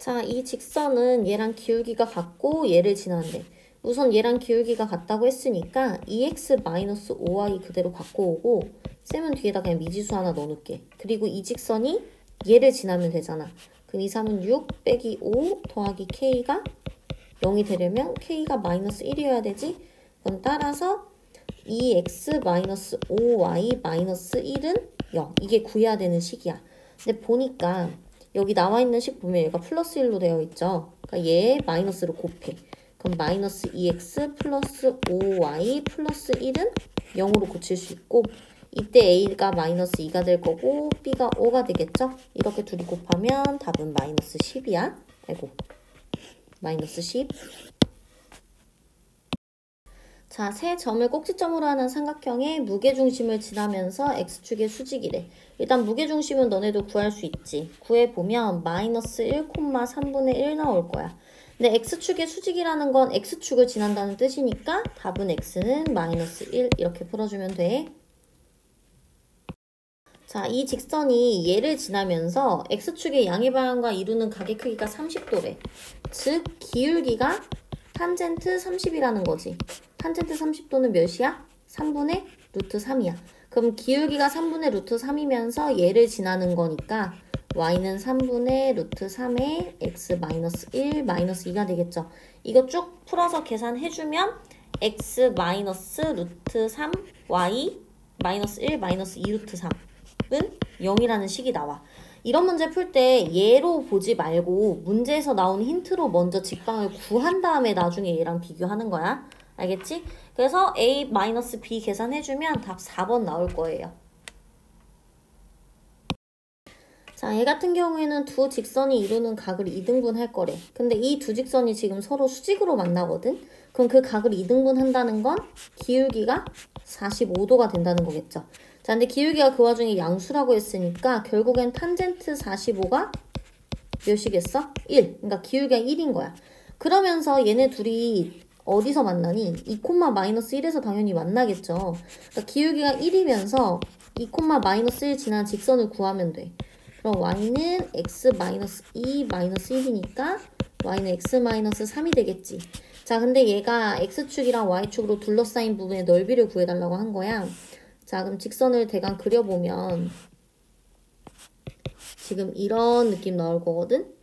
자, 이 직선은 얘랑 기울기가 같고 얘를 지나는데 우선 얘랑 기울기가 같다고 했으니까 2x-5y 그대로 갖고 오고 쌤은 뒤에다 그냥 미지수 하나 넣어놓을게. 그리고 이 직선이 얘를 지나면 되잖아. 그럼 2, 3은 6 빼기 5 더하기 k가 0이 되려면 k가 마이너스 1이어야 되지? 그럼 따라서 2x-5y 마이너스 1은 0. 이게 구해야 되는 식이야. 근데 보니까 여기 나와 있는 식 보면 얘가 플러스 1로 되어 있죠. 그러니까 얘 마이너스로 곱해. 그럼 마이너스 2x 플러스 5y 플러스 1은 0으로 고칠 수 있고 이때 a가 마이너스 2가 될 거고 b가 5가 되겠죠. 이렇게 둘이 곱하면 답은 마이너스 10이야. 아이고 마이너스 10. 자, 세 점을 꼭지점으로 하는 삼각형의 무게중심을 지나면서 x축의 수직이래. 일단 무게중심은 너네도 구할 수 있지. 구해보면 마이너스 1,3분의 1 나올 거야. 근데 x축의 수직이라는 건 x축을 지난다는 뜻이니까 답은 x는 마이너스 1 이렇게 풀어주면 돼. 자, 이 직선이 얘를 지나면서 x축의 양의 방향과 이루는 각의 크기가 30도래. 즉, 기울기가 탄젠트 30이라는 거지. 탄젠트 30도는 몇이야? 3분의 루트 3이야. 그럼 기울기가 3분의 루트 3이면서 얘를 지나는 거니까 y는 3분의 루트 3에 x 마이너스 1 마이너스 2가 되겠죠. 이거 쭉 풀어서 계산해주면 x 마이너스 루트 3 y 마이너스 1 마이너스 2 루트 3은 0이라는 식이 나와. 이런 문제 풀 때 얘로 보지 말고 문제에서 나온 힌트로 먼저 직방을 구한 다음에 나중에 얘랑 비교하는 거야. 알겠지? 그래서 a-b 계산해주면 답 4번 나올 거예요. 자, 얘 같은 경우에는 두 직선이 이루는 각을 2등분 할 거래. 근데 이 두 직선이 지금 서로 수직으로 만나거든? 그럼 그 각을 2등분 한다는 건 기울기가 45도가 된다는 거겠죠. 자, 근데 기울기가 그 와중에 양수라고 했으니까 결국엔 탄젠트 45가 몇이겠어? 1. 그러니까 기울기가 1인 거야. 그러면서 얘네 둘이 어디서 만나니? 2,-1에서 당연히 만나겠죠. 그러니까 기울기가 1이면서 2,-1 지난 직선을 구하면 돼. 그럼 y는 x-2-1이니까 y는 x-3이 되겠지. 자, 근데 얘가 x축이랑 y축으로 둘러싸인 부분의 넓이를 구해달라고 한 거야. 자, 그럼 직선을 대강 그려보면 지금 이런 느낌 나올 거거든?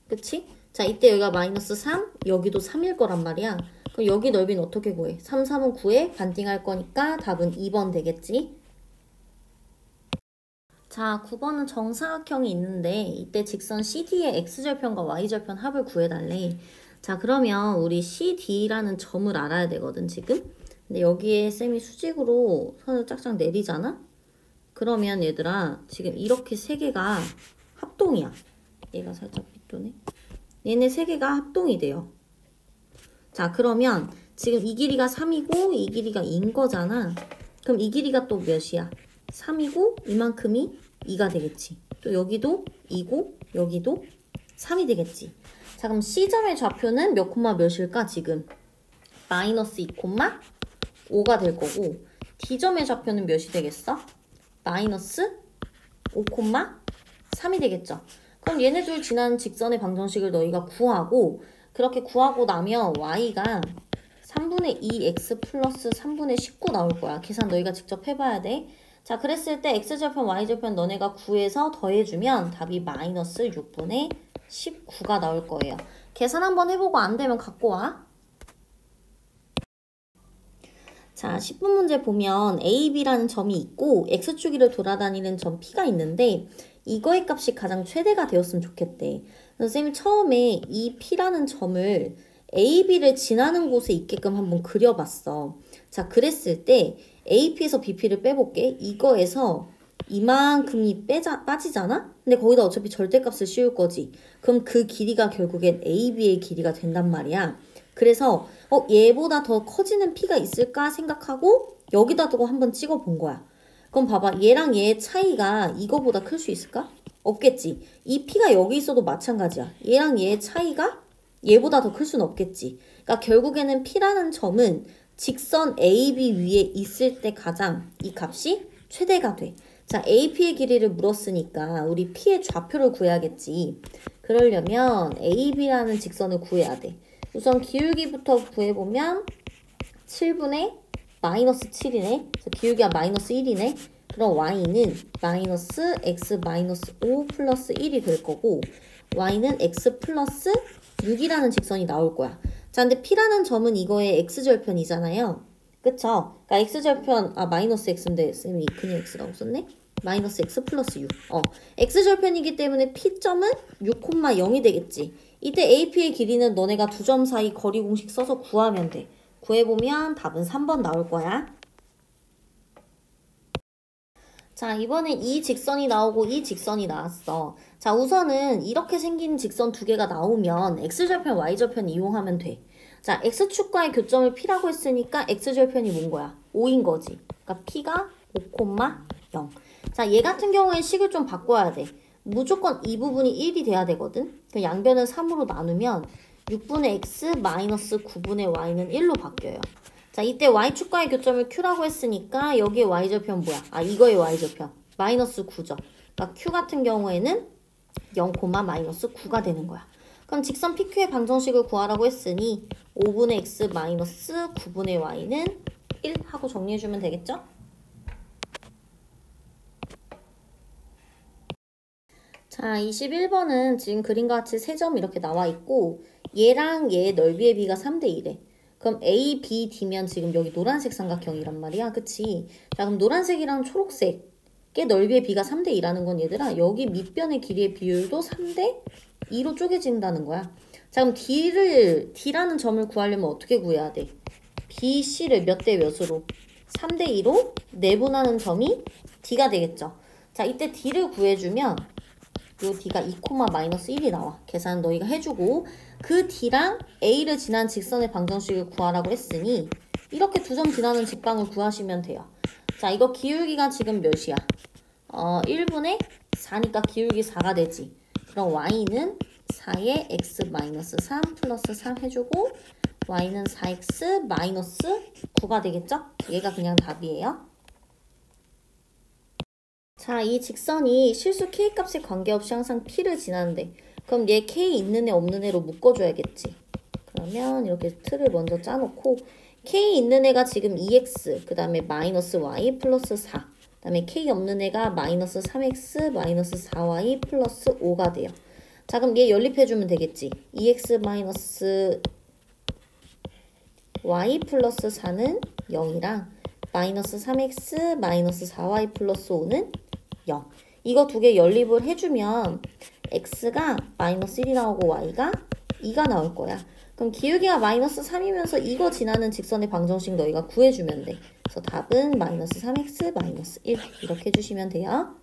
그치? 자, 이때 여기가 마이너스 3, 여기도 3일 거란 말이야. 그럼 여기 넓이는 어떻게 구해? 3, 3은 9에 반띵할 거니까 답은 2번 되겠지? 자, 9번은 정사각형이 있는데 이때 직선 CD의 x절편과 y절편 합을 구해달래. 자, 그러면 우리 CD라는 점을 알아야 되거든, 지금? 근데 여기에 쌤이 수직으로 선을 쫙쫙 내리잖아? 그러면 얘들아, 지금 이렇게 세 개가 합동이야. 얘가 살짝 삐뚤네. 얘네 세 개가 합동이 돼요. 자, 그러면 지금 이 길이가 3이고 이 길이가 2인 거잖아. 그럼 이 길이가 또 몇이야? 3이고 이만큼이 2가 되겠지. 또 여기도 2고 여기도 3이 되겠지. 자, 그럼 C점의 좌표는 몇 콤마 몇일까 지금? 마이너스 2,5가 될 거고 D점의 좌표는 몇이 되겠어? 마이너스 5,3이 되겠죠. 그럼 얘네들 지난 직선의 방정식을 너희가 구하고 그렇게 구하고 나면 y가 3분의 2x 플러스 3분의 19 나올 거야. 계산 너희가 직접 해봐야 돼. 자, 그랬을 때 x절편, y절편 너네가 구해서 더해주면 답이 마이너스 6분의 19가 나올 거예요. 계산 한번 해보고 안 되면 갖고 와. 자, 10분 문제 보면 A, B라는 점이 있고 x축위를 돌아다니는 점 P가 있는데 이거의 값이 가장 최대가 되었으면 좋겠대. 그래서 쌤이 처음에 이 P라는 점을 A, B를 지나는 곳에 있게끔 한번 그려봤어. 자, 그랬을 때 AP에서 BP를 빼볼게. 이거에서 이만큼이 빠지잖아? 근데 거기다 어차피 절대값을 씌울 거지. 그럼 그 길이가 결국엔 AB의 길이가 된단 말이야. 그래서 얘보다 더 커지는 P가 있을까 생각하고 여기다 두고 한번 찍어본 거야. 그럼 봐봐. 얘랑 얘의 차이가 이거보다 클 수 있을까? 없겠지. 이 P가 여기 있어도 마찬가지야. 얘랑 얘의 차이가 얘보다 더 클 수는 없겠지. 그러니까 결국에는 P라는 점은 직선 AB 위에 있을 때 가장 이 값이 최대가 돼. 자, AP의 길이를 물었으니까 우리 P의 좌표를 구해야겠지. 그러려면 AB라는 직선을 구해야 돼. 우선 기울기부터 구해보면 7분의 마이너스 7이네. 그래서 기울기가 마이너스 1이네. 그럼 y는 마이너스 x 마이너스 5 플러스 1이 될 거고 y는 x 플러스 6이라는 직선이 나올 거야. 자, 근데 p라는 점은 이거의 x절편이잖아요. 그쵸? 그러니까 x절편, 마이너스 x인데 쌤이 그냥 x라고 썼네? 마이너스 x 플러스 6. x절편이기 때문에 p점은 6,0이 되겠지. 이때 AP의 길이는 너네가 두 점 사이 거리 공식 써서 구하면 돼. 구해보면 답은 3번 나올 거야. 자, 이번엔 이 직선이 나오고 이 직선이 나왔어. 자, 우선은 이렇게 생긴 직선 두 개가 나오면 x절편, y절편 이용하면 돼. 자, x축과의 교점을 p라고 했으니까 x절편이 뭔 거야? 5인 거지. 그러니까 p가 5,0. 자, 얘 같은 경우엔 식을 좀 바꿔야 돼. 무조건 이 부분이 1이 돼야 되거든. 그 양변을 3으로 나누면 6분의 x 마이너스 9분의 y는 1로 바뀌어요. 자, 이때 y축과의 교점을 q라고 했으니까 여기에 y절편 뭐야? 이거의 y절편. 마이너스 9죠. 그러니까 q 같은 경우에는 0, 마이너스 9가 되는 거야. 그럼 직선 PQ의 방정식을 구하라고 했으니 5분의 x 마이너스 9분의 y는 1 하고 정리해주면 되겠죠? 자, 21번은 지금 그림과 같이 3점 이렇게 나와 있고 얘랑 얘의 넓이의 비가 3대 1에 그럼 A, B, D면 지금 여기 노란색 삼각형이란 말이야. 그치? 자, 그럼 노란색이랑 초록색의 넓이의 비가 3대 2라는 건 얘들아 여기 밑변의 길이의 비율도 3대 2로 쪼개진다는 거야. 자, 그럼 D라는 점을 구하려면 어떻게 구해야 돼? B, C를 몇 대 몇으로? 3대 2로 내분하는 점이 D가 되겠죠. 자, 이때 D를 구해주면 요 D가 2, 마이너스 1이 나와. 계산 너희가 해주고 그 D랑 A를 지난 직선의 방정식을 구하라고 했으니 이렇게 두 점 지나는 직방을 구하시면 돼요. 자, 이거 기울기가 지금 몇이야? 1분의 4니까 기울기 4가 되지. 그럼 y는 4에 x 마이너스 3 플러스 3 해주고 y는 4x 마이너스 9가 되겠죠? 얘가 그냥 답이에요. 자, 이 직선이 실수 k값에 관계없이 항상 p를 지나는데 그럼 얘 k 있는 애 없는 애로 묶어줘야겠지. 그러면 이렇게 틀을 먼저 짜놓고 k 있는 애가 지금 2x 그 다음에 마이너스 y 플러스 4 그 다음에 k 없는 애가 마이너스 3x 마이너스 4y 플러스 5가 돼요. 자, 그럼 얘 연립해주면 되겠지. 2x 마이너스 y 플러스 4는 0이랑 마이너스 3x 마이너스 4y 플러스 5는 0. 이거 두 개 연립을 해주면 x가 마이너스 1이 나오고 y가 2가 나올 거야. 그럼 기울기가 마이너스 3이면서 이거 지나는 직선의 방정식 너희가 구해주면 돼. 그래서 답은 마이너스 3x 마이너스 1 이렇게 해주시면 돼요.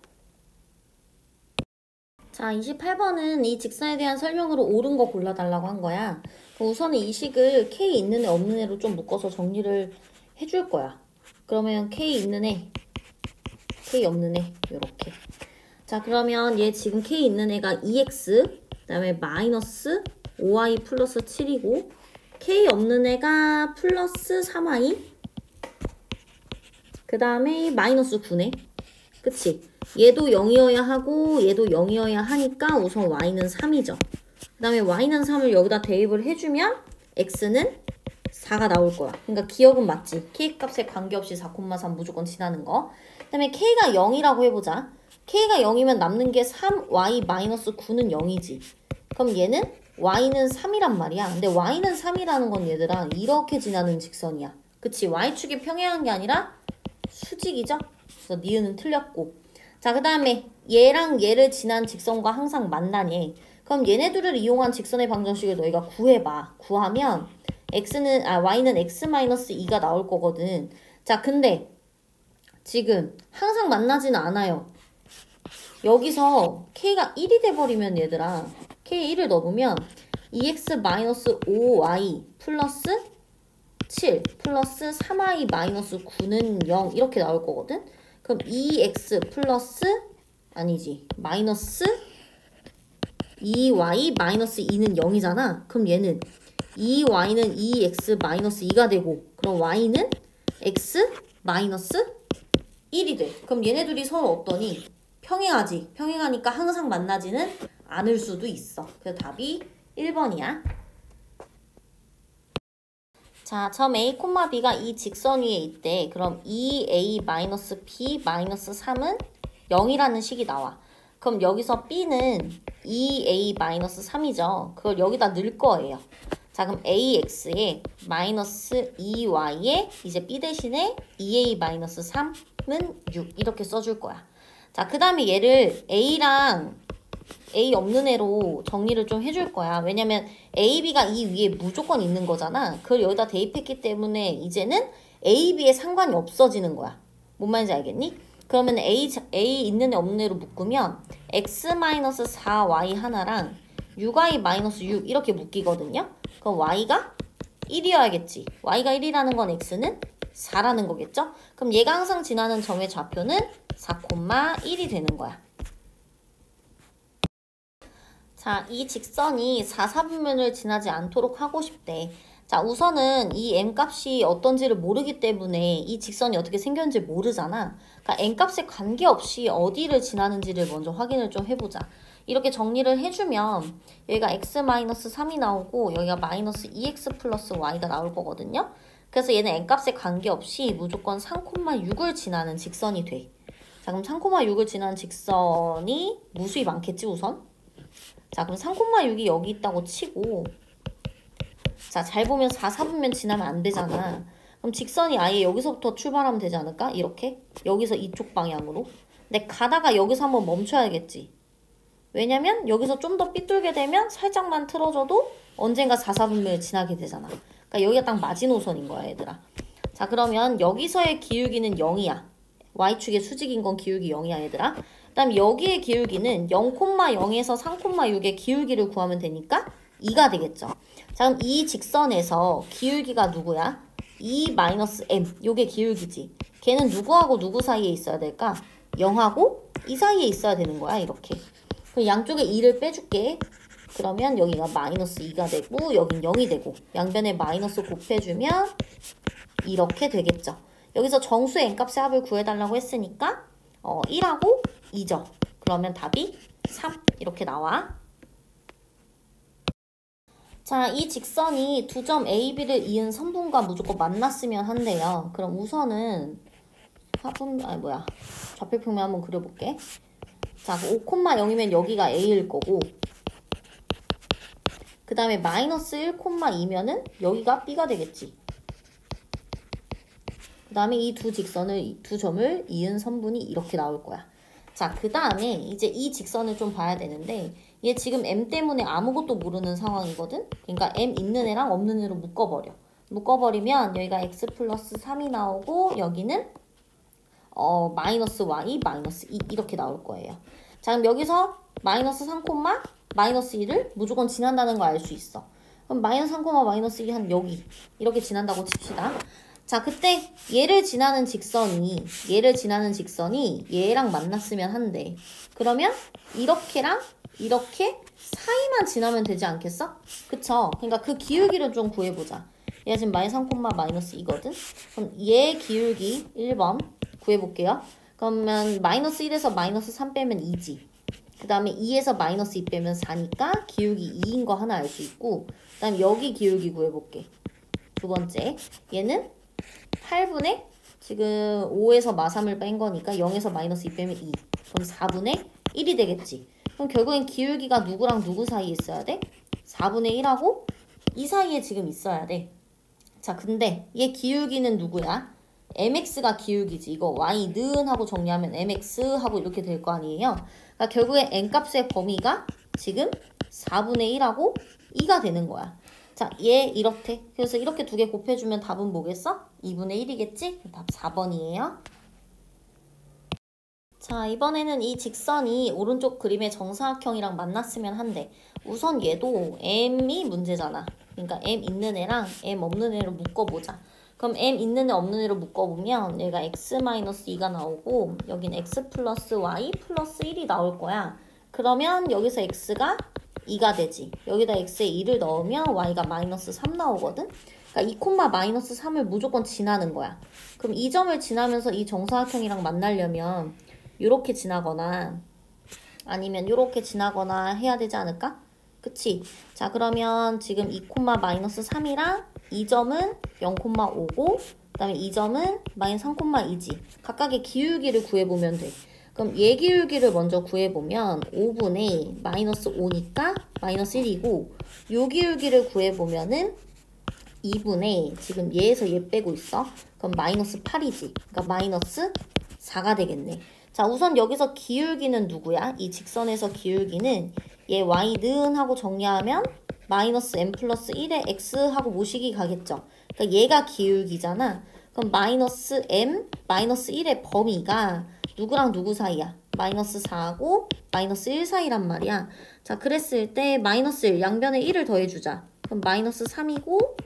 자, 28번은 이 직선에 대한 설명으로 옳은 거 골라달라고 한 거야. 우선은 이 식을 k 있는 애 없는 애로 좀 묶어서 정리를 해줄 거야. 그러면 k 있는 애, k 없는 애 요렇게. 자, 그러면 얘 지금 k 있는 애가 2x 그 다음에 마이너스 5y 플러스 7이고 k 없는 애가 플러스 3y 그 다음에 마이너스 9네. 그치? 얘도 0이어야 하고 얘도 0이어야 하니까 우선 y는 3이죠. 그 다음에 y는 3을 여기다 대입을 해주면 x는 4가 나올 거야. 그러니까 기억은 맞지. k값에 관계없이 4,3 무조건 지나는 거. 그 다음에 k가 0이라고 해보자. k가 0이면 남는 게 3y 마이너스 9는 0이지. 그럼 얘는 y는 3이란 말이야. 근데 y는 3이라는 건 얘들아 이렇게 지나는 직선이야. 그치? y축이 평행한 게 아니라 수직이죠? 그래서 니은은 틀렸고. 자, 그 다음에 얘랑 얘를 지난 직선과 항상 만나니. 그럼 얘네들을 이용한 직선의 방정식을 너희가 구해봐. 구하면 y는 x-2가 나올 거거든. 자, 근데 지금 항상 만나지는 않아요. 여기서 k가 1이 돼버리면 얘들아 k 1을 넣으면 2x-5y 플러스 7 플러스 3y 마이너스 9는 0 이렇게 나올 거거든. 그럼 2x 플러스 아니지 마이너스 2y 마이너스 2는 0이잖아. 그럼 얘는 2y는 2x 마이너스 2가 되고 그럼 y는 x 마이너스 1이 돼. 그럼 얘네들이 서로 어떠니? 평행하지. 평행하니까 항상 만나지는 않을 수도 있어. 그래서 답이 1번이야. 자, 처음 a, b가 이 직선 위에 있대. 그럼 2a-b-3은 0이라는 식이 나와. 그럼 여기서 b는 2a-3이죠. 그걸 여기다 넣을 거예요. 자, 그럼 ax에 마이너스 2y에 이제 b 대신에 2a-3은 6 이렇게 써줄 거야. 자, 그 다음에 얘를 a랑 a 없는 애로 정리를 좀 해줄 거야. 왜냐면 a, b가 이 위에 무조건 있는 거잖아. 그걸 여기다 대입했기 때문에 이제는 a, b에 상관이 없어지는 거야. 뭔 말인지 알겠니? 그러면 a 있는 애 없는 애로 묶으면 x-4y 하나랑 6y-6 이렇게 묶이거든요. 그럼 y가 1이어야겠지. y가 1이라는 건 x는 4라는 거겠죠? 그럼 얘가 항상 지나는 점의 좌표는 4,1이 되는 거야. 자, 이 직선이 4, 4분면을 지나지 않도록 하고 싶대. 자, 우선은 이 m값이 어떤지를 모르기 때문에 이 직선이 어떻게 생겼는지 모르잖아. 그러니까 m값에 관계없이 어디를 지나는지를 먼저 확인을 좀 해보자. 이렇게 정리를 해주면 여기가 x-3이 나오고 여기가 마이너스 2x 플러스 y가 나올 거거든요. 그래서 얘는 m값에 관계없이 무조건 3,6을 지나는 직선이 돼. 자, 그럼 3,6을 지나는 직선이 무수히 많겠지, 우선? 자, 그럼 3,6이 여기 있다고 치고, 자, 잘 보면 4, 4분면 지나면 안 되잖아. 그럼 직선이 아예 여기서부터 출발하면 되지 않을까? 이렇게? 여기서 이쪽 방향으로. 근데 가다가 여기서 한번 멈춰야겠지. 왜냐면 여기서 좀 더 삐뚤게 되면 살짝만 틀어져도 언젠가 4, 4분면을 지나게 되잖아. 그러니까 여기가 딱 마지노선인 거야, 얘들아. 자, 그러면 여기서의 기울기는 0이야. y축의 수직인 건 기울기 0이야, 얘들아. 그 다음 여기의 기울기는 0,0에서 3,6의 기울기를 구하면 되니까 2가 되겠죠. 자, 그럼 이 직선에서 기울기가 누구야? 2-m. 요게 기울기지. 걔는 누구하고 누구 사이에 있어야 될까? 0하고 2 사이에 있어야 되는 거야, 이렇게. 그럼 양쪽에 2를 빼줄게. 그러면 여기가 마이너스 2가 되고 여긴 0이 되고 양변에 마이너스 곱해주면 이렇게 되겠죠. 여기서 정수의 n값의 합을 구해달라고 했으니까 1하고 2죠. 그러면 답이 3 이렇게 나와. 자, 이 직선이 두 점 A, B를 이은 선분과 무조건 만났으면 한대요. 그럼 우선은 좌표평면 한번 그려볼게. 자, 5,0이면 여기가 A일 거고 그 다음에 마이너스 1,2면은 여기가 B가 되겠지. 그 다음에 이 두 점을 이은 선분이 이렇게 나올 거야. 자, 그 다음에 이제 이 직선을 좀 봐야 되는데 얘 지금 M 때문에 아무것도 모르는 상황이거든? 그러니까 M 있는 애랑 없는 애로 묶어버려. 묶어버리면 여기가 x 플러스 3이 나오고 여기는 마이너스 y 마이너스 2 이렇게 나올 거예요. 자, 그럼 여기서 마이너스 3, 마이너스 2를 무조건 지난다는 거 알 수 있어. 그럼 마이너스 3, 마이너스 2 한 여기 이렇게 지난다고 칩시다. 자, 그때 얘를 지나는 직선이 얘랑 만났으면 한대. 그러면 이렇게랑 이렇게 사이만 지나면 되지 않겠어? 그쵸? 그러니까 그 기울기를 좀 구해보자. 얘가 지금 마이너스 3, 마이너스 2거든? 그럼 얘 기울기 1번 구해볼게요. 그러면 마이너스 1에서 마이너스 3 빼면 2지. 그 다음에 2에서 마이너스 2 빼면 4니까 기울기 2인 거 하나 알 수 있고 그 다음에 여기 기울기 구해볼게. 두 번째 얘는 8분의 지금 5에서 마3을 뺀 거니까 0에서 마이너스 2 빼면 2. 그럼 4분의 1이 되겠지. 그럼 결국엔 기울기가 누구랑 누구 사이에 있어야 돼? 4분의 1하고 2 사이에 지금 있어야 돼. 자, 근데 얘 기울기는 누구야? mx가 기울기지. 이거 y는 하고 정리하면 mx 하고 이렇게 될 거 아니에요? 그러니까 결국에 n값의 범위가 지금 4분의 1하고 2가 되는 거야. 자, 얘 이렇대. 그래서 이렇게 두 개 곱해주면 답은 뭐겠어? 2분의 1이겠지? 답 4번이에요. 자, 이번에는 이 직선이 오른쪽 그림의 정사각형이랑 만났으면 한데 우선 얘도 m이 문제잖아. 그러니까 m 있는 애랑 m 없는 애로 묶어보자. 그럼 m 있는 애 없는 애로 묶어보면 얘가 x-2가 나오고 여긴 x 플러스 y 플러스 1이 나올 거야. 그러면 여기서 x가 2가 되지. 여기다 x에 2를 넣으면 y가 마이너스 3 나오거든. 그러니까 2, 마이너스 3을 무조건 지나는 거야. 그럼 이 점을 지나면서 이 정사각형이랑 만나려면 이렇게 지나거나 아니면 이렇게 지나거나 해야 되지 않을까? 그치? 자, 그러면 지금 2, 마이너스 3이랑 이 점은 0,5고 그 다음에 이 점은 마이너스 3,2지. 각각의 기울기를 구해보면 돼. 그럼 얘 기울기를 먼저 구해보면 5분의 마이너스 5니까 마이너스 1이고 요 기울기를 구해보면은 2분의 지금 얘에서 얘 빼고 있어. 그럼 마이너스 8이지. 그러니까 마이너스 4가 되겠네. 자, 우선 여기서 기울기는 누구야? 이 직선에서 기울기는 얘 y는 하고 정리하면 마이너스 m 플러스 1에 x 하고 모시기 가겠죠. 그러니까 얘가 기울기잖아. 그럼 마이너스 m, 마이너스 1의 범위가 누구랑 누구 사이야? 마이너스 4하고 마이너스 1 사이란 말이야. 자, 그랬을 때 마이너스 1, 양변에 1을 더해주자. 그럼 마이너스 3이고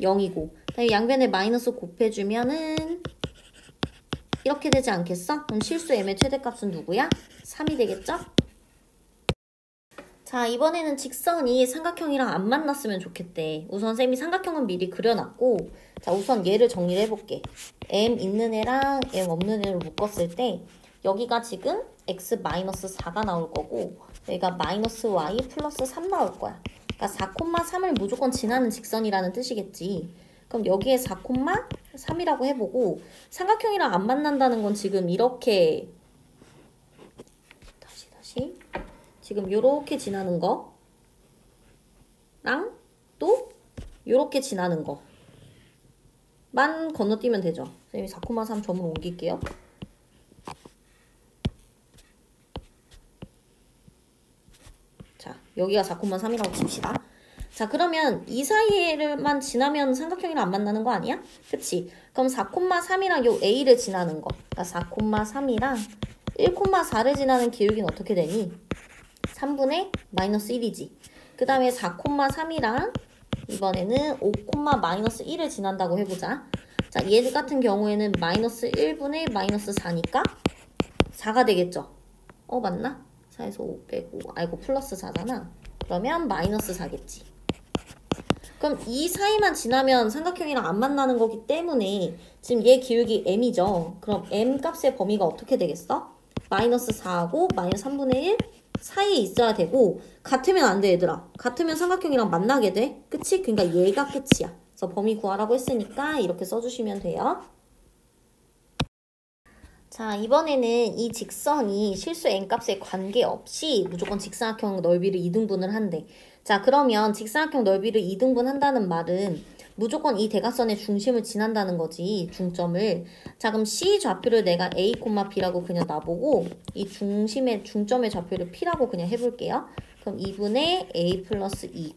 0이고 양변에 마이너스 곱해주면은 이렇게 되지 않겠어? 그럼 실수 m의 최대값은 누구야? 3이 되겠죠? 자, 이번에는 직선이 삼각형이랑 안 만났으면 좋겠대. 우선 쌤이 삼각형은 미리 그려놨고 자, 우선 얘를 정리를 해볼게. m 있는 애랑 m 없는 애를 묶었을 때 여기가 지금 x-4가 나올 거고 여기가 마이너스 y 플러스 3 나올 거야. 그러니까 4,3을 무조건 지나는 직선이라는 뜻이겠지. 그럼 여기에 4,3이라고 해보고 삼각형이랑 안 만난다는 건 지금 이렇게 다시 지금 요렇게 지나는 거랑 또 요렇게 지나는 거만 건너뛰면 되죠. 선생님이 4,3 점을 옮길게요. 자, 여기가 4,3이라고 칩시다. 자, 그러면 이 사이에만 지나면 삼각형이랑 안 만나는 거 아니야? 그치? 그럼 4,3이랑 요 A를 지나는 거. 그러니까 4,3이랑 1,4를 지나는 기울기는 어떻게 되니? 3분의 마이너스 1이지. 그 다음에 4,3이랑 이번에는 5, 마이너스 1을 지난다고 해보자. 자, 얘 같은 경우에는 마이너스 1분의 마이너스 4니까 4가 되겠죠? 맞나? 4에서 5 빼고 아이고 플러스 4잖아. 그러면 마이너스 4겠지. 그럼 이 사이만 지나면 삼각형이랑 안 만나는 거기 때문에 지금 얘 기울기 m이죠. 그럼 m 값의 범위가 어떻게 되겠어? 마이너스 4하고 마이너스 3분의 1 사이에 있어야 되고 같으면 안 돼 얘들아. 같으면 삼각형이랑 만나게 돼. 그치? 그러니까 얘가 끝이야. 그래서 범위 구하라고 했으니까 이렇게 써주시면 돼요. 자, 이번에는 이 직선이 실수 n값에 관계없이 무조건 직사각형 넓이를 2등분을 한대. 자, 그러면 직사각형 넓이를 2등분 한다는 말은 무조건 이 대각선의 중심을 지난다는 거지, 중점을. 자, 그럼 C 좌표를 내가 A, B라고 그냥 놔보고 이 중심의 중점의 좌표를 P라고 그냥 해볼게요. 그럼 2분의 A 플러스 2,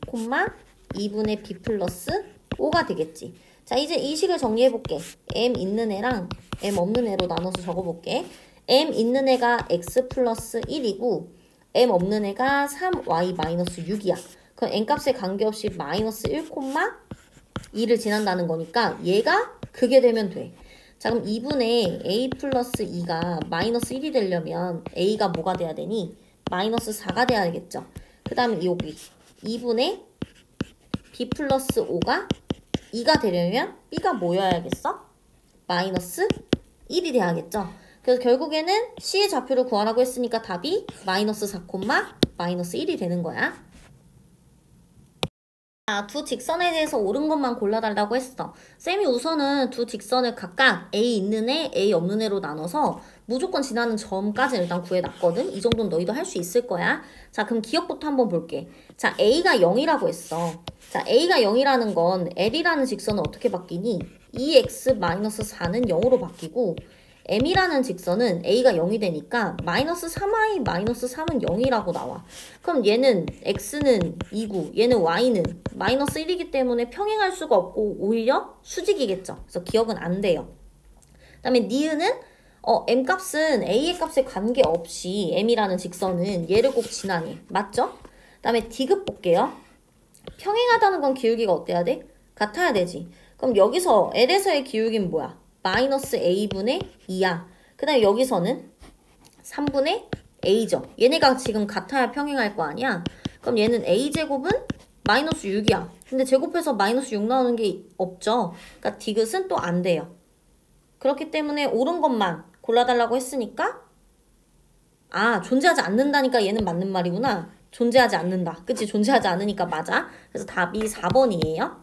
2분의 B 플러스 5가 되겠지. 자, 이제 이 식을 정리해볼게. m 있는 애랑 m 없는 애로 나눠서 적어볼게. m 있는 애가 x 플러스 1이고 m 없는 애가 3y 마이너스 6이야. 그럼 n값에 관계없이 마이너스 1,2를 지난다는 거니까 얘가 그게 되면 돼. 자, 그럼 2분의 a 플러스 2가 마이너스 1이 되려면 a가 뭐가 돼야 되니? 마이너스 4가 돼야 되겠죠. 그 다음에 여기 2분의 b 플러스 5가 2가 되려면 b가 뭐여야겠어? 마이너스 1이 돼야겠죠. 그래서 결국에는 C의 좌표를 구하라고 했으니까 답이 마이너스 4, 마이너스 1이 되는 거야. 자, 두 직선에 대해서 옳은 것만 골라달라고 했어. 쌤이 우선은 두 직선을 각각 A 있는 애, A 없는 애로 나눠서 무조건 지나는 점까지 일단 구해놨거든. 이 정도는 너희도 할 수 있을 거야. 자, 그럼 기억부터 한번 볼게. 자, A가 0이라고 했어. 자, A가 0이라는 건 L이라는 직선은 어떻게 바뀌니? 2x-4는 0으로 바뀌고 m이라는 직선은 a가 0이 되니까 마이너스 3y 마이너스 3은 0이라고 나와. 그럼 얘는 x는 2고 얘는 y는 마이너스 1이기 때문에 평행할 수가 없고 오히려 수직이겠죠. 그래서 기억은 안 돼요. 그 다음에 니은은 m값은 a의 값에 관계없이 m이라는 직선은 얘를 꼭 지나니. 맞죠? 그 다음에 디귿 볼게요. 평행하다는 건 기울기가 어때야 돼? 같아야 되지. 그럼 여기서 L에서의 기울기는 뭐야? 마이너스 A분의 2야. 그 다음에 여기서는 3분의 A죠. 얘네가 지금 같아야 평행할 거 아니야? 그럼 얘는 A제곱은 마이너스 6이야. 근데 제곱해서 마이너스 6 나오는 게 없죠. 그러니까 디귿은 또 안 돼요. 그렇기 때문에 옳은 것만 골라달라고 했으니까 아, 존재하지 않는다니까 얘는 맞는 말이구나. 존재하지 않는다. 그치? 존재하지 않으니까 맞아. 그래서 답이 4번이에요.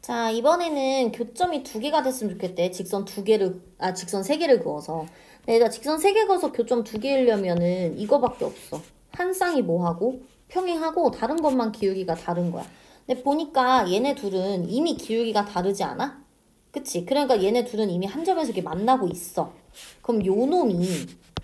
자, 이번에는 교점이 2개가 됐으면 좋겠대. 직선 3개를 그어서. 내가 직선 3개 그어서 교점 2개이려면은 이거밖에 없어. 한 쌍이 뭐하고? 평행하고 다른 것만 기울기가 다른 거야. 근데 보니까 얘네 둘은 이미 기울기가 다르지 않아? 그치? 그러니까 얘네 둘은 이미 한 점에서 이렇게 만나고 있어. 그럼 요 놈이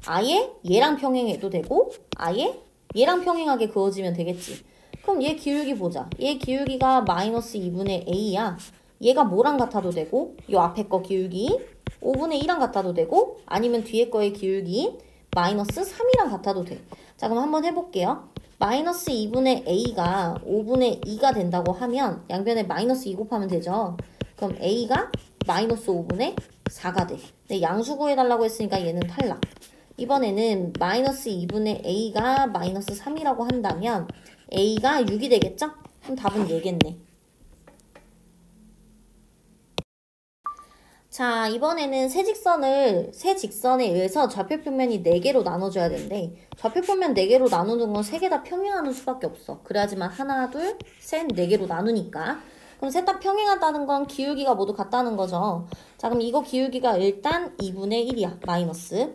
아예 얘랑 평행해도 되고 아예 얘랑 평행하게 그어지면 되겠지. 그럼 얘 기울기 보자. 얘 기울기가 마이너스 2분의 a야. 얘가 뭐랑 같아도 되고 요 앞에 거 기울기 5분의 2랑 같아도 되고 아니면 뒤에 거의 기울기 마이너스 3이랑 같아도 돼. 자, 그럼 한번 해볼게요. 마이너스 2분의 a가 5분의 2가 된다고 하면 양변에 마이너스 2 곱하면 되죠. 그럼 a가 마이너스 5분의 4가 돼. 근데 양수 구해달라고 했으니까 얘는 탈락. 이번에는 마이너스 2분의 a가 마이너스 3이라고 한다면 a가 6이 되겠죠? 그럼 답은 얘겠네. 자, 이번에는 세 직선에 의해서 좌표평면이 4개로 나눠줘야 되는데 좌표평면 4개로 나누는 건 3개 다 평행하는 수밖에 없어. 그래야지만 하나, 둘, 셋, 4개로 나누니까. 그럼 셋 다 평행하다는 건 기울기가 모두 같다는 거죠. 자, 그럼 이거 기울기가 일단 2분의 1이야. 마이너스.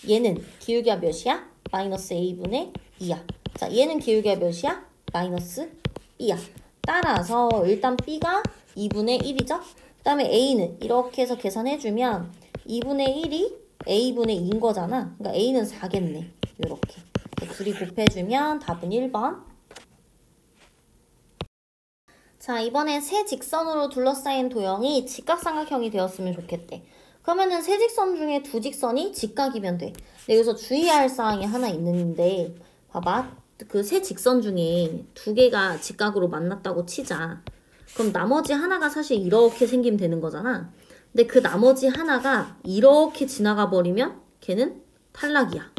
얘는 기울기가 몇이야? 마이너스 a분의 2야. 자, 얘는 기울기가 몇이야? 마이너스 2야. 따라서 일단 b가 2분의 1이죠? 그 다음에 a는 이렇게 해서 계산해주면 2분의 1이 a분의 2인 거잖아. 그러니까 a는 4겠네. 이렇게. 둘이 곱해주면 답은 1번. 자, 이번엔 세 직선으로 둘러싸인 도형이 직각삼각형이 되었으면 좋겠대. 그러면은 세 직선 중에 두 직선이 직각이면 돼. 근데 여기서 주의해야 할 사항이 하나 있는데 봐봐. 그 세 직선 중에 2개가 직각으로 만났다고 치자. 그럼 나머지 하나가 사실 이렇게 생기면 되는 거잖아. 근데 그 나머지 하나가 이렇게 지나가 버리면 걔는 탈락이야.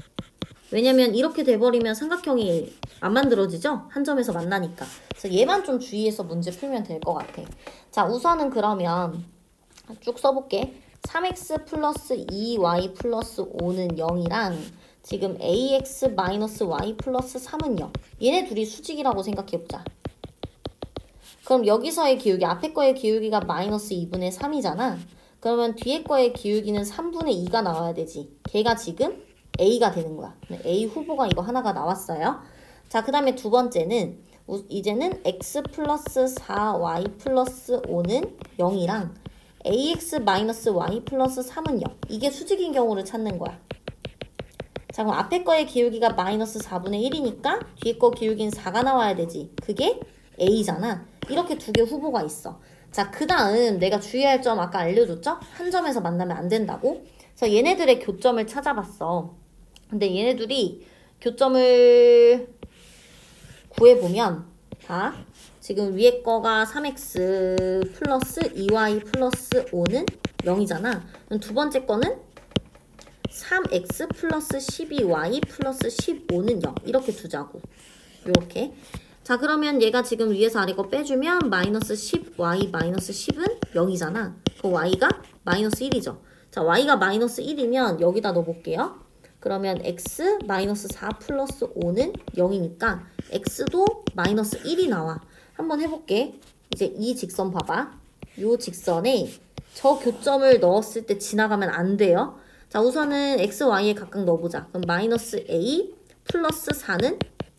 왜냐면 이렇게 돼버리면 삼각형이 안 만들어지죠? 한 점에서 만나니까. 그래서 얘만 좀 주의해서 문제 풀면 될 것 같아. 자, 우선은 그러면 쭉 써볼게. 3x 플러스 2y 플러스 5는 0이랑 지금 ax 마이너스 y 플러스 3은 0. 얘네 둘이 수직이라고 생각해보자. 그럼 여기서의 기울기, 앞에 거의 기울기가 마이너스 2분의 3이잖아. 그러면 뒤에 거의 기울기는 3분의 2가 나와야 되지. 걔가 지금 a가 되는 거야. a 후보가 이거 하나가 나왔어요. 자, 그 다음에 두 번째는 이제는 x 플러스 4y 플러스 5는 0이랑 ax 마이너스 y 플러스 3은 0. 이게 수직인 경우를 찾는 거야. 자, 그럼 앞에 거의 기울기가 마이너스 4분의 1이니까 뒤에 거 기울기는 4가 나와야 되지. 그게 a잖아. 이렇게 2개 후보가 있어. 자, 그 다음 내가 주의할 점 아까 알려줬죠? 한 점에서 만나면 안 된다고. 그래서 얘네들의 교점을 찾아봤어. 근데 얘네들이 교점을 구해보면 자, 지금 위에 거가 3x 플러스 2y 플러스 5는 0이잖아. 두 번째 거는 3x 플러스 12y 플러스 15는 0. 이렇게 두자고. 이렇게. 자, 그러면 얘가 지금 위에서 아래 거 빼주면 마이너스 10y 마이너스 10은 0이잖아. 그 y가 마이너스 1이죠. 자, y가 마이너스 1이면 여기다 넣어볼게요. 그러면 x 마이너스 4 플러스 5는 0이니까 x도 마이너스 1이 나와. 한번 해볼게. 이제 이 직선 봐봐. 이 직선에 저 교점을 넣었을 때 지나가면 안 돼요. 자, 우선은 x, y에 각각 넣어보자. 그럼 마이너스 a 플러스 4는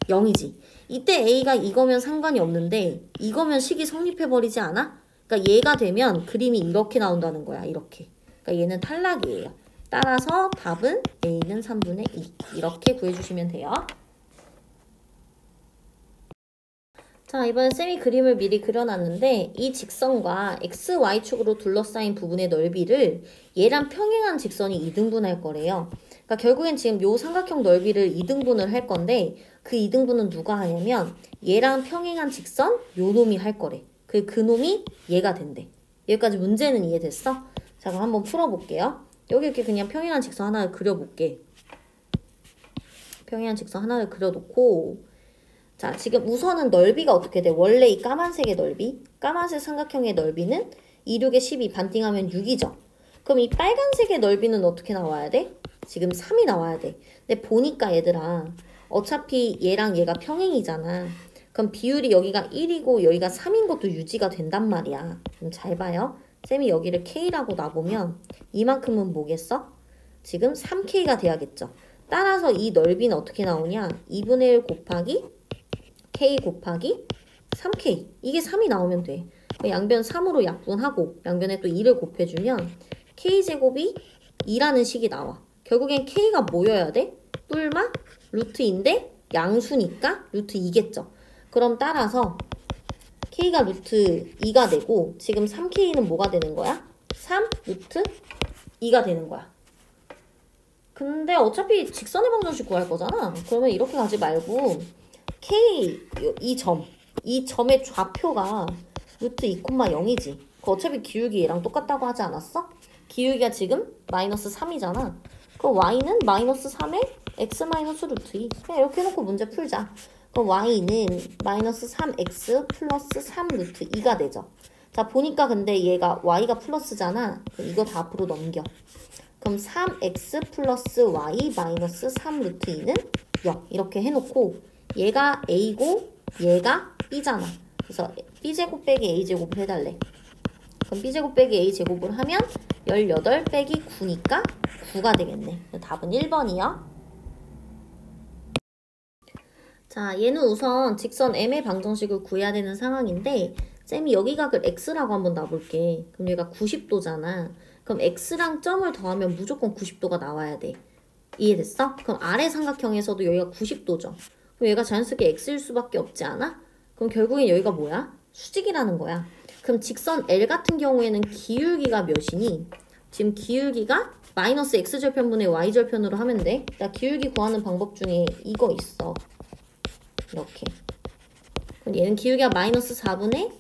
0이지. 이때 a가 이거면 상관이 없는데 이거면 식이 성립해버리지 않아? 그러니까 얘가 되면 그림이 이렇게 나온다는 거야. 이렇게. 그러니까 얘는 탈락이에요. 따라서 답은 a는 3분의 2. 이렇게 구해주시면 돼요. 자, 이번엔 쌤이 그림을 미리 그려놨는데 이 직선과 x, y축으로 둘러싸인 부분의 넓이를 얘랑 평행한 직선이 2등분할 거래요. 그러니까 결국엔 지금 요 삼각형 넓이를 2등분을 할 건데 그 2등분은 누가 하냐면 얘랑 평행한 직선 요 놈이 할 거래. 그 놈이 얘가 된대. 여기까지 문제는 이해됐어? 자, 그럼 한번 풀어볼게요. 여기 이렇게 그냥 평행한 직선 하나를 그려볼게. 평행한 직선 하나를 그려놓고 자, 지금 우선은 넓이가 어떻게 돼? 원래 이 까만색의 넓이, 까만색 삼각형의 넓이는 2, 6에 12 반띵하면 6이죠. 그럼 이 빨간색의 넓이는 어떻게 나와야 돼? 지금 3이 나와야 돼. 근데 보니까 얘들아, 어차피 얘랑 얘가 평행이잖아. 그럼 비율이 여기가 1이고 여기가 3인 것도 유지가 된단 말이야. 그럼 잘 봐요. 쌤이 여기를 K라고 놔보면 이만큼은 뭐겠어? 지금 3K가 돼야겠죠. 따라서 이 넓이는 어떻게 나오냐? 2분의 1 곱하기 K 곱하기 3K. 이게 3이 나오면 돼. 양변 3으로 약분하고 양변에 또 2를 곱해주면 K제곱이 2라는 식이 나와. 결국엔 K가 뭐여야 돼? 뿔마 루트인데 양수니까 루트 2겠죠. 그럼 따라서 K가 루트 2가 되고 지금 3K는 뭐가 되는 거야? 3 루트 2가 되는 거야. 근데 어차피 직선의 방정식 구할 거잖아. 그러면 이렇게 가지 말고 K 이 점의 좌표가 루트 2,0이지. 그 어차피 기울기 얘랑 똑같다고 하지 않았어? 기울기가 지금 마이너스 3이잖아. 그럼 y는 마이너스 3에 x 마이너스 루트 2. 그냥 이렇게 해놓고 문제 풀자. 그럼 y는 마이너스 3x 플러스 3 루트 2가 되죠. 자, 보니까 근데 얘가 y가 플러스잖아. 그럼 이거 다 앞으로 넘겨. 그럼 3x 플러스 y 마이너스 3 루트 2는 0. 이렇게 해놓고 얘가 a고 얘가 b잖아. 그래서 b제곱 빼기 a제곱을 해달래. 그럼 b제곱 빼기 a제곱을 하면 18 빼기 9니까 9가 되겠네. 답은 1번이요. 자, 얘는 우선 직선 m의 방정식을 구해야 되는 상황인데 쌤이 여기 각을 x라고 한번 놔볼게. 그럼 얘가 90도잖아. 그럼 x랑 점을 더하면 무조건 90도가 나와야 돼. 이해됐어? 그럼 아래 삼각형에서도 여기가 90도죠. 그럼 얘가 자연스럽게 x일 수밖에 없지 않아? 그럼 결국엔 여기가 뭐야? 수직이라는 거야. 그럼 직선 L 같은 경우에는 기울기가 몇이니? 지금 기울기가 마이너스 x절편분의 y절편으로 하면 돼. 나 기울기 구하는 방법 중에 이거 있어. 이렇게. 그럼 얘는 기울기가 마이너스 4분의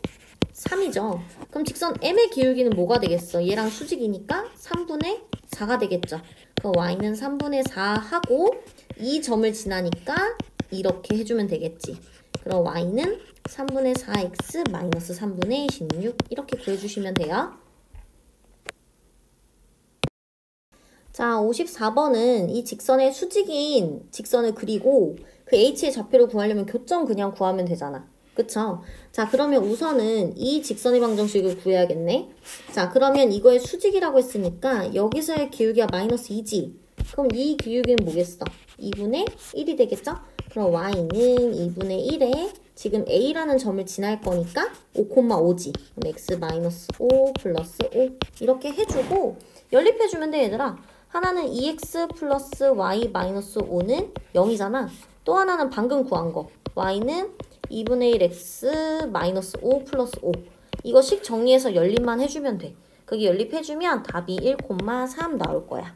3이죠. 그럼 직선 M의 기울기는 뭐가 되겠어? 얘랑 수직이니까 3분의 4가 되겠죠. 그럼 y는 3분의 4 하고 이 점을 지나니까 이렇게 해주면 되겠지. 그럼 y는 3분의 4x 마이너스 3분의 16 이렇게 구해주시면 돼요. 자, 54번은 이 직선의 수직인 직선을 그리고 그 h의 좌표를 구하려면 교점 그냥 구하면 되잖아. 그쵸? 자, 그러면 우선은 이 직선의 방정식을 구해야겠네. 자, 그러면 이거의 수직이라고 했으니까 여기서의 기울기가 마이너스 2지. 그럼 이 기울기는 뭐겠어? 2분의 1이 되겠죠? 그럼 y는 2분의 1에 지금 a라는 점을 지날 거니까 5,5지. 그럼 x 마이너스 5 플러스 5 이렇게 해주고 연립해주면 돼 얘들아. 하나는 2x 플러스 y 마이너스 5는 0이잖아. 또 하나는 방금 구한 거. y는 2분의 1 x 마이너스 5 플러스 5. 이거 식 정리해서 연립만 해주면 돼. 그게 연립해주면 답이 1,3 나올 거야.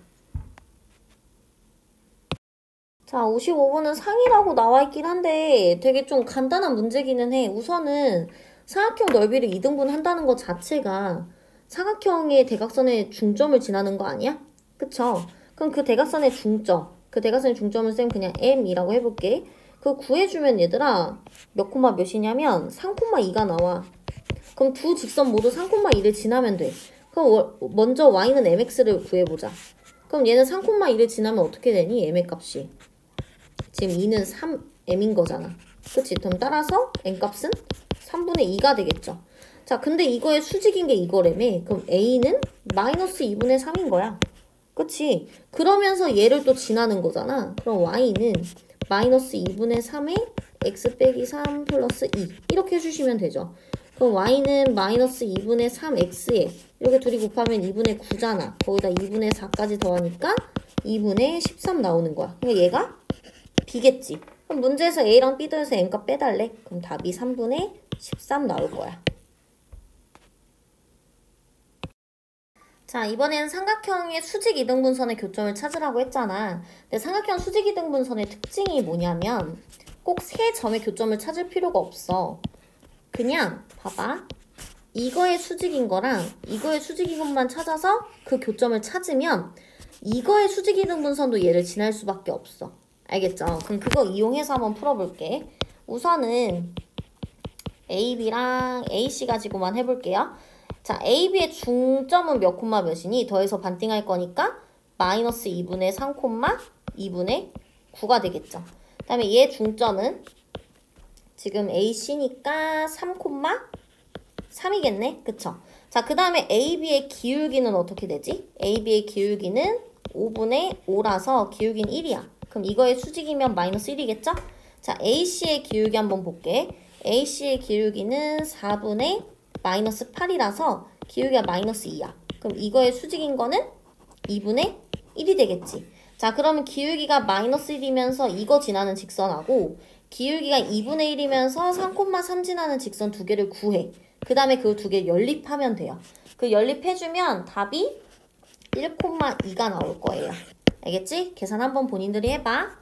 자, 55번은 상이라고 나와 있긴 한데 되게 좀 간단한 문제기는 해. 우선은 사각형 넓이를 2등분 한다는 것 자체가 사각형의 대각선의 중점을 지나는 거 아니야? 그쵸? 그럼 그 대각선의 중점, 그 대각선의 중점을 쌤 그냥 m이라고 해볼게. 그거 구해주면 얘들아 몇 콤마 몇이냐면 3,2가 나와. 그럼 두 직선 모두 3,2를 지나면 돼. 그럼 먼저 y는 mx를 구해보자. 그럼 얘는 3,2를 지나면 어떻게 되니? m의 값이. 지금 2는 3m인 거잖아. 그치? 그럼 따라서 n값은 3분의 2가 되겠죠. 자, 근데 이거의 수직인 게 이거라며. 그럼 a는 마이너스 2분의 3인 거야. 그치? 그러면서 얘를 또 지나는 거잖아. 그럼 y는 마이너스 2분의 3에 x 빼기 3 플러스 2 이렇게 해주시면 되죠. 그럼 y는 마이너스 2분의 3x에 이렇게 둘이 곱하면 2분의 9잖아. 거기다 2분의 4까지 더하니까 2분의 13 나오는 거야. 그러니까 얘가 b겠지. 그럼 문제에서 a랑 b 더해서 n값 빼달래. 그럼 답이 3분의 13 나올 거야. 자, 이번엔 삼각형의 수직 이등분선의 교점을 찾으라고 했잖아. 근데 삼각형 수직 이등분선의 특징이 뭐냐면 꼭 세 점의 교점을 찾을 필요가 없어. 그냥 봐봐. 이거의 수직인 거랑 이거의 수직인 것만 찾아서 그 교점을 찾으면 이거의 수직 이등분선도 얘를 지날 수밖에 없어. 알겠죠? 그럼 그거 이용해서 한번 풀어볼게. 우선은 AB랑 AC 가지고만 해볼게요. 자, AB의 중점은 몇 콤마 몇이니? 더해서 반띵할 거니까 마이너스 2분의 3 콤마 2분의 9가 되겠죠. 그 다음에 얘 중점은 지금 AC니까 3 콤마 3이겠네. 그쵸? 자, 그 다음에 AB의 기울기는 어떻게 되지? AB의 기울기는 5분의 5라서 기울기는 1이야. 그럼 이거의 수직이면 마이너스 1이겠죠? 자, AC의 기울기 한번 볼게. AC의 기울기는 4분의 마이너스 8이라서 기울기가 마이너스 2야. 그럼 이거의 수직인 거는 2분의 1이 되겠지. 자, 그러면 기울기가 마이너스 1이면서 이거 지나는 직선하고 기울기가 2분의 1이면서 3,3 지나는 직선 두 개를 구해. 그 다음에 그 두 개 연립하면 돼요. 그 연립해주면 답이 1,2가 나올 거예요. 알겠지? 계산 한번 본인들이 해봐.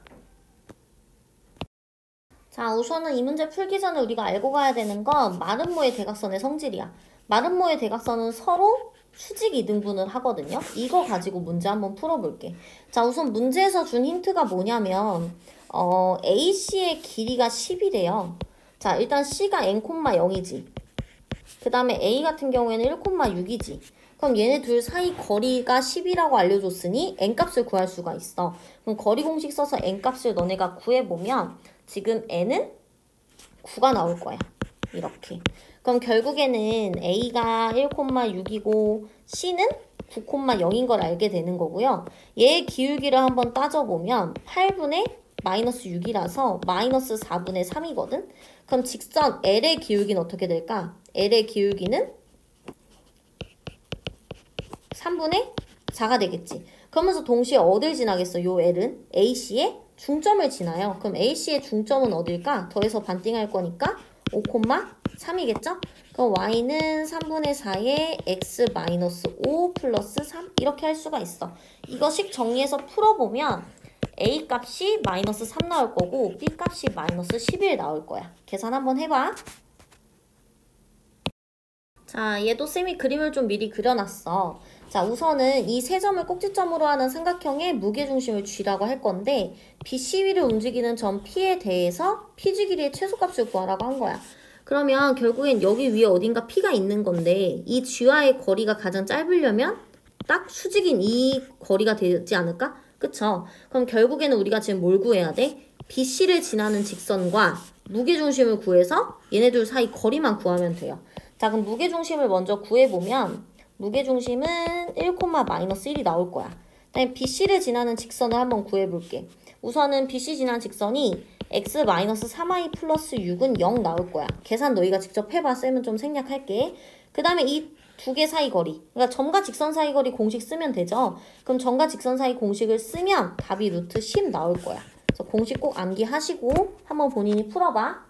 자, 우선은 이 문제 풀기 전에 우리가 알고 가야 되는 건 마름모의 대각선의 성질이야. 마름모의 대각선은 서로 수직 이등분을 하거든요. 이거 가지고 문제 한번 풀어볼게. 자, 우선 문제에서 준 힌트가 뭐냐면 AC의 길이가 10이래요. 자, 일단 C가 n,0이지. 그 다음에 A 같은 경우에는 1,6이지. 그럼 얘네 둘 사이 거리가 10이라고 알려줬으니 n값을 구할 수가 있어. 그럼 거리 공식 써서 n값을 너네가 구해보면 지금 n은 9가 나올 거야. 이렇게. 그럼 결국에는 A가 1,6이고 C는 9,0인 걸 알게 되는 거고요. 얘의 기울기를 한번 따져보면 8분의 마이너스 6이라서 마이너스 4분의 3이거든. 그럼 직선 L의 기울기는 어떻게 될까? L의 기울기는 3분의 4가 되겠지. 그러면서 동시에 어딜 지나겠어? 요 L은 AC의 중점을 지나요. 그럼 AC의 중점은 어딜까? 더해서 반띵할 거니까 5,3이겠죠? 그럼 Y는 3분의 4에 X-5 플러스 3 이렇게 할 수가 있어. 이거식 정리해서 풀어보면 A 값이 마이너스 3 나올 거고 B 값이 마이너스 11 나올 거야. 계산 한번 해봐. 자, 얘도 쌤이 그림을 좀 미리 그려놨어. 자, 우선은 이 세 점을 꼭지점으로 하는 삼각형의 무게중심을 G라고 할 건데 BC 위를 움직이는 점 P에 대해서 PG 길이의 최소값을 구하라고 한 거야. 그러면 결국엔 여기 위에 어딘가 P가 있는 건데 이 G와의 거리가 가장 짧으려면 딱 수직인 이 거리가 되지 않을까? 그쵸? 그럼 결국에는 우리가 지금 뭘 구해야 돼? BC를 지나는 직선과 무게중심을 구해서 얘네들 사이 거리만 구하면 돼요. 자, 그럼 무게중심을 먼저 구해보면 무게중심은 1,-1이 나올 거야. 그다음에 BC를 지나는 직선을 한번 구해볼게. 우선은 BC 지난 직선이 x-3i 플러스 6은 0 나올 거야. 계산 너희가 직접 해봐. 쌤은 좀 생략할게. 그 다음에 이 두 개 사이 거리, 그러니까 점과 직선 사이 거리 공식 쓰면 되죠. 그럼 점과 직선 사이 공식을 쓰면 답이 루트 10 나올 거야. 그래서 공식 꼭 암기하시고 한번 본인이 풀어봐.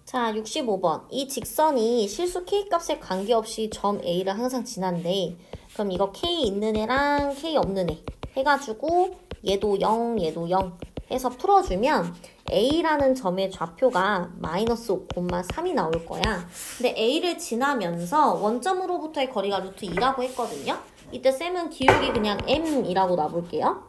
자, 65번. 이 직선이 실수 K값에 관계없이 점 A를 항상 지난대. 그럼 이거 K 있는 애랑 K 없는 애 해가지고 얘도 0, 얘도 0 해서 풀어주면 A라는 점의 좌표가 마이너스 5,3이 나올 거야. 근데 A를 지나면서 원점으로부터의 거리가 루트 2라고 했거든요. 이때 쌤은 기울기 그냥 M이라고 놔볼게요.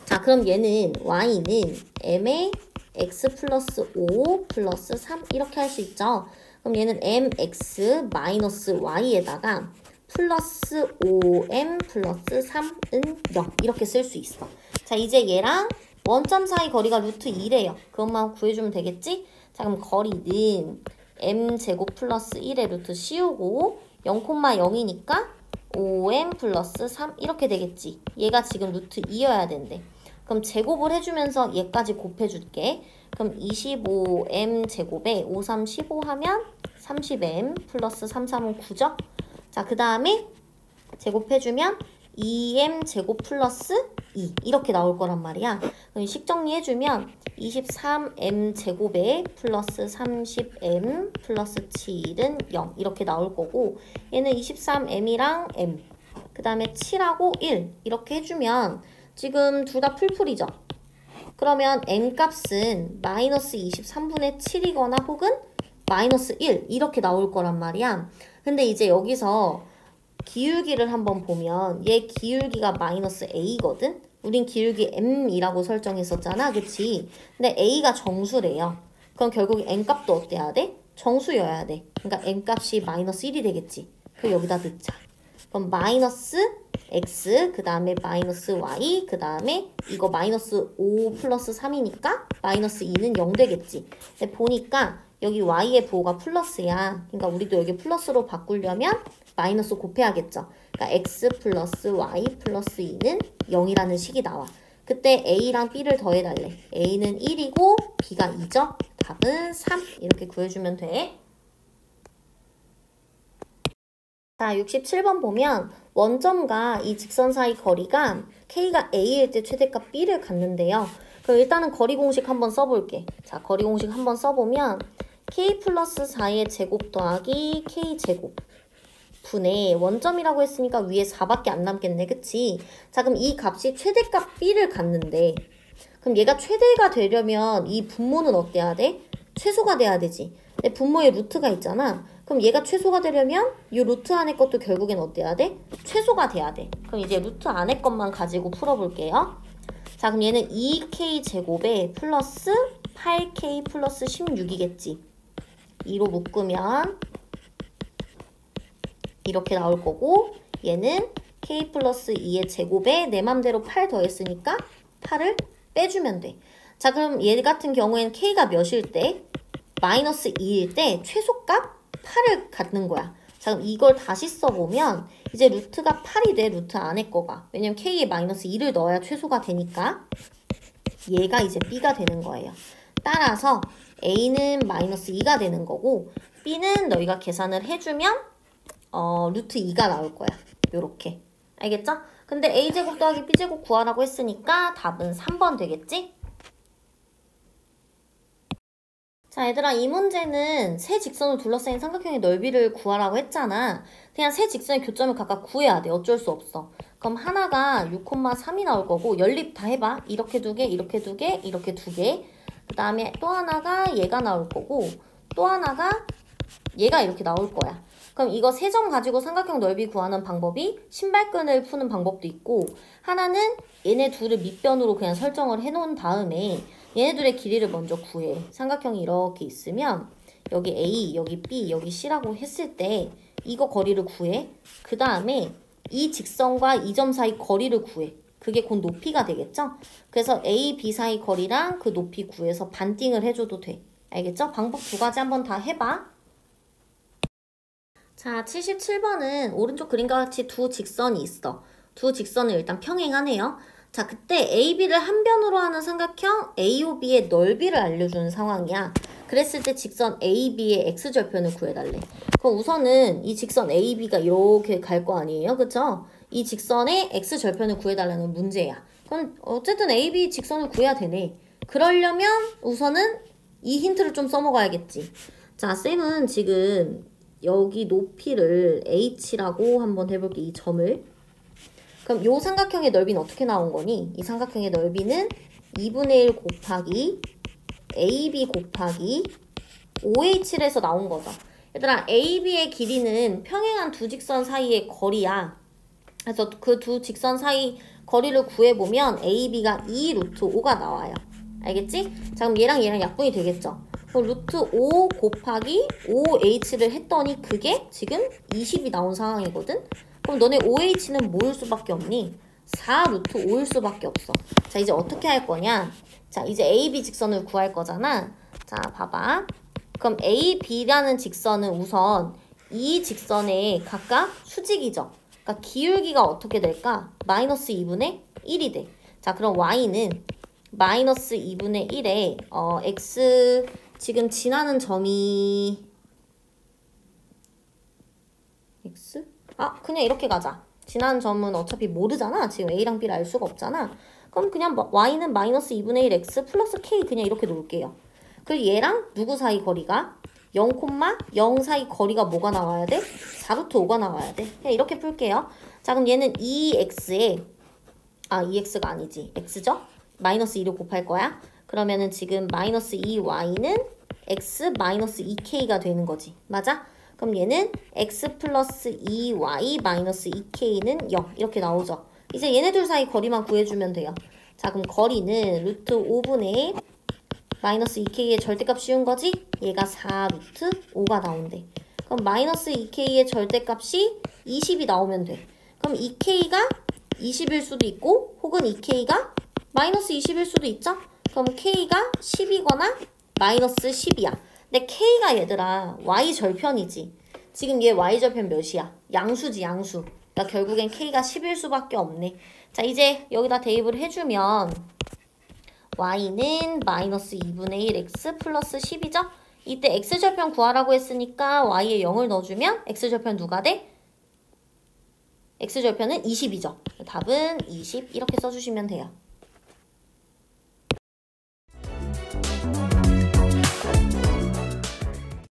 자, 그럼 얘는 Y는 M의 x 플러스 5 플러스 3 이렇게 할 수 있죠. 그럼 얘는 mx 마이너스 y에다가 플러스 5m 플러스 3은 0 이렇게 쓸 수 있어. 자, 이제 얘랑 원점 사이 거리가 루트 2래요. 그것만 구해주면 되겠지? 자, 그럼 거리는 m제곱 플러스 1의 루트 씌우고 0,0이니까 5m 플러스 3 이렇게 되겠지. 얘가 지금 루트 2여야 된대. 그럼 제곱을 해주면서 얘까지 곱해줄게. 그럼 25m 제곱에 5, 3, 15 하면 30m 플러스 3, 3은 9죠? 자, 그 다음에 제곱해주면 2m 제곱 플러스 2 이렇게 나올 거란 말이야. 그럼 식 정리해주면 23m 제곱에 플러스 30m 플러스 7은 0 이렇게 나올 거고 얘는 23m이랑 m 그 다음에 7하고 1 이렇게 해주면 지금 둘 다 풀풀이죠. 그러면 n값은 마이너스 23분의 7이거나 혹은 마이너스 1 이렇게 나올 거란 말이야. 근데 이제 여기서 기울기를 한번 보면 얘 기울기가 마이너스 a거든? 우린 기울기 m이라고 설정했었잖아. 그치? 근데 a가 정수래요. 그럼 결국 n값도 어때야 돼? 정수여야 돼. 그러니까 n값이 마이너스 1이 되겠지. 그럼 여기다 넣자. 그럼 마이너스 x, 그 다음에 마이너스 y, 그 다음에 이거 마이너스 5 플러스 3이니까 마이너스 2는 0 되겠지. 근데 보니까 여기 y의 부호가 플러스야. 그러니까 우리도 여기 플러스로 바꾸려면 마이너스 곱해야겠죠. 그러니까 x 플러스 y 플러스 2는 0이라는 식이 나와. 그때 a랑 b를 더해달래. a는 1이고 b가 2죠. 답은 3. 이렇게 구해주면 돼. 자, 67번 보면 원점과 이 직선 사이 거리가 k가 a일 때 최대값 b를 갖는데요. 그럼 일단은 거리 공식 한번 써볼게. 자, 거리 공식 한번 써보면 k 플러스 4의 제곱 더하기 k 제곱 분의 원점이라고 했으니까 위에 4밖에 안 남겠네. 그치? 자, 그럼 이 값이 최대값 b를 갖는데 그럼 얘가 최대가 되려면 이 분모는 어때야 돼? 최소가 돼야 되지. 근데 분모에 루트가 있잖아. 그럼 얘가 최소가 되려면 이 루트 안에 것도 결국엔 어때야 돼? 최소가 돼야 돼. 그럼 이제 루트 안에 것만 가지고 풀어볼게요. 자, 그럼 얘는 2k 제곱에 플러스 8k 플러스 16이겠지. 2로 묶으면 이렇게 나올 거고 얘는 k 플러스 2의 제곱에 내 맘대로 8 더했으니까 8을 빼주면 돼. 자, 그럼 얘 같은 경우에는 k가 몇일 때? 마이너스 2일 때 최소값 8을 갖는 거야. 자, 그럼 이걸 다시 써보면 이제 루트가 8이 돼. 루트 안에 거가. 왜냐면 k에 마이너스 2를 넣어야 최소가 되니까 얘가 이제 b가 되는 거예요. 따라서 a는 마이너스 2가 되는 거고 b는 너희가 계산을 해주면 루트 2가 나올 거야. 요렇게. 알겠죠? 근데 a제곱 더하기 b제곱 구하라고 했으니까 답은 3번 되겠지? 자, 얘들아, 이 문제는 세 직선을 둘러싸인 삼각형의 넓이를 구하라고 했잖아. 그냥 세 직선의 교점을 각각 구해야 돼. 어쩔 수 없어. 그럼 하나가 6,3이 나올 거고 연립 다 해봐. 이렇게 두 개, 이렇게 두 개, 이렇게 두 개. 그 다음에 또 하나가 얘가 나올 거고 또 하나가 얘가 이렇게 나올 거야. 그럼 이거 세 점 가지고 삼각형 넓이 구하는 방법이 신발끈을 푸는 방법도 있고 하나는 얘네 둘을 밑변으로 그냥 설정을 해놓은 다음에 얘네들의 길이를 먼저 구해. 삼각형이 이렇게 있으면 여기 A, 여기 B, 여기 C라고 했을 때 이거 거리를 구해. 그 다음에 이 직선과 이 점 사이 거리를 구해. 그게 곧 높이가 되겠죠? 그래서 A, B 사이 거리랑 그 높이 구해서 반띵을 해줘도 돼. 알겠죠? 방법 두 가지 한번 다 해봐. 자, 77번은 오른쪽 그림과 같이 두 직선이 있어. 두 직선을 일단 평행하네요. 자, 그때 AB를 한 변으로 하는 삼각형 AOB의 넓이를 알려주는 상황이야. 그랬을 때 직선 AB의 X절편을 구해달래. 그럼 우선은 이 직선 AB가 이렇게 갈 거 아니에요? 그쵸? 이 직선의 X절편을 구해달라는 문제야. 그럼 어쨌든 AB 직선을 구해야 되네. 그러려면 우선은 이 힌트를 좀 써먹어야겠지. 자, 쌤은 지금 여기 높이를 H라고 한번 해볼게. 이 점을. 그럼 요 삼각형의 넓이는 어떻게 나온 거니? 이 삼각형의 넓이는 2분의 1 곱하기 AB 곱하기 OH를 해서 나온 거죠. 얘들아, AB의 길이는 평행한 두 직선 사이의 거리야. 그래서 그 두 직선 사이 거리를 구해보면 AB가 2 루트 5가 나와요. 알겠지? 자, 그럼 얘랑 얘랑 약분이 되겠죠? 그럼 루트 5 곱하기 5H를 했더니 그게 지금 20이 나온 상황이거든? 그럼 너네 OH는 뭐일 수밖에 없니? 4 루트 5일 수밖에 없어. 자, 이제 어떻게 할 거냐? 자, 이제 AB 직선을 구할 거잖아. 자, 봐봐. 그럼 AB라는 직선은 우선 이 직선의 각각 수직이죠. 그러니까 기울기가 어떻게 될까? 마이너스 2분의 1이 돼. 자, 그럼 Y는 마이너스 2분의 1에 X 지금 지나는 점이 X? 그냥 이렇게 가자. 지나는 점은 어차피 모르잖아. 지금 A랑 B를 알 수가 없잖아. 그럼 그냥 Y는 마이너스 2분의 1 X 플러스 K 그냥 이렇게 놓을게요. 그리고 얘랑 누구 사이 거리가? 0,0 사이 거리가 뭐가 나와야 돼? 4루트 5가 나와야 돼. 그냥 이렇게 풀게요. 자, 그럼 얘는 2x에 2x가 아니지. x죠? 마이너스 2로 곱할 거야. 그러면은 지금 마이너스 2y는 x 마이너스 2k가 되는 거지. 맞아? 그럼 얘는 x 플러스 2y 마이너스 2k는 0 이렇게 나오죠. 이제 얘네들 사이 거리만 구해주면 돼요. 자, 그럼 거리는 루트 5분의 마이너스 2k의 절대값 씌운 거지? 얘가 4 루트 5가 나온대. 그럼 마이너스 2k의 절대값이 20이 나오면 돼. 그럼 2k가 20일 수도 있고 혹은 2k가 마이너스 20일 수도 있죠? 그럼 k가 10이거나 마이너스 10이야. 근데 k가 얘들아 y절편이지. 지금 얘 y절편 몇이야? 양수지 양수. 그러니까 결국엔 k가 10일 수밖에 없네. 자 이제 여기다 대입을 해주면 y는 마이너스 2분의 1 x 플러스 10이죠? 이때 x절편 구하라고 했으니까 y에 0을 넣어주면 x절편 누가 돼? x절편은 20이죠. 답은 20 이렇게 써주시면 돼요.